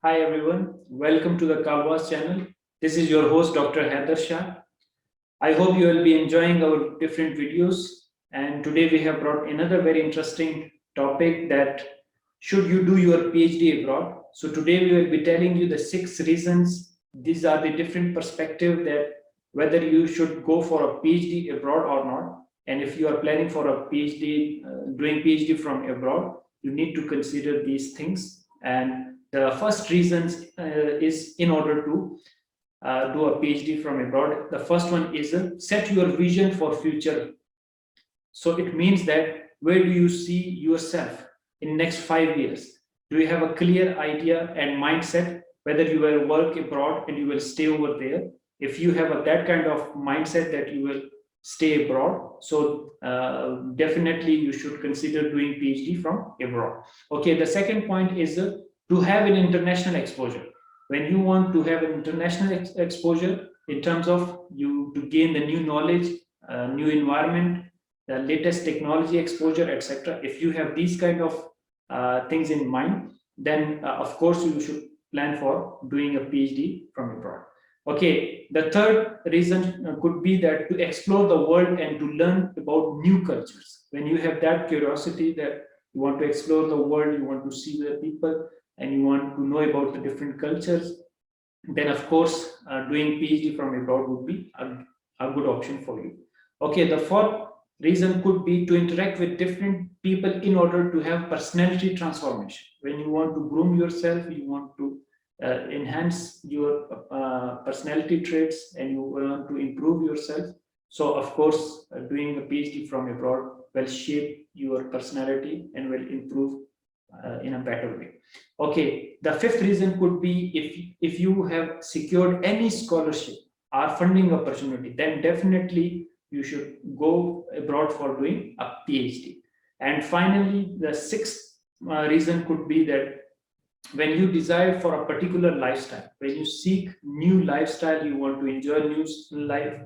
Hi everyone, welcome to the Kalwas channel. This is your host Dr. Haider Shah. I hope you will be enjoying our different videos, and today we have brought another very interesting topic, that should you do your PhD abroad. So today we will be telling you the 6 reasons. These are the different perspective that whether you should go for a PhD abroad or not. And if you are planning for a PhD, doing PhD from abroad, you need to consider these things. And the first reason is, in order to do a PhD from abroad, the first one is set your vision for future. So it means that where do you see yourself in next 5 years? Do you have a clear idea and mindset whether you will work abroad and you will stay over there? If you have that kind of mindset that you will stay abroad, so definitely you should consider doing PhD from abroad. Okay, the second point is to have an international exposure. When you want to have an international exposure in terms of you to gain the new knowledge, new environment, the latest technology exposure, etc. If you have these kind of things in mind, then of course you should plan for doing a PhD from abroad. Okay, the third reason could be that to explore the world and to learn about new cultures. When you have that curiosity that you want to explore the world, you want to see the people, and you want to know about the different cultures, then of course doing PhD from abroad would be a good option for you. Okay, the fourth reason could be to interact with different people in order to have personality transformation. When you want to groom yourself, you want to enhance your personality traits, and you want to improve yourself. So of course doing a PhD from abroad will shape your personality and will improve in a better way. Okay, the fifth reason could be if you have secured any scholarship or funding opportunity, then definitely you should go abroad for doing a PhD. And finally, the sixth reason could be that when you desire for a particular lifestyle, when you seek new lifestyle, you want to enjoy new life,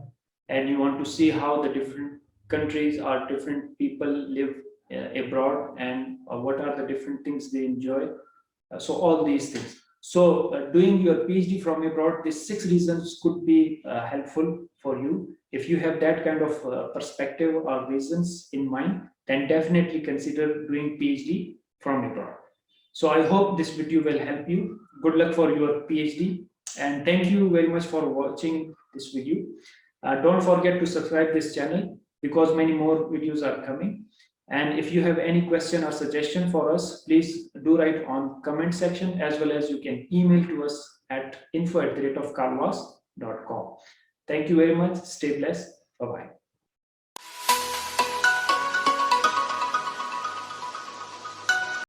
and you want to see how the different countries or different people live abroad, and what are the different things they enjoy. So all these things. So doing your PhD from abroad, these 6 reasons could be helpful for you. If you have that kind of perspective or reasons in mind, then definitely consider doing PhD from abroad. So I hope this video will help you. Good luck for your PhD, and thank you very much for watching this video. Don't forget to subscribe this channel, because many more videos are coming. And if you have any question or suggestion for us, please do write on comment section, as well as you can email to us at info@kalwas.com. Thank you very much. Stay blessed. Bye-bye.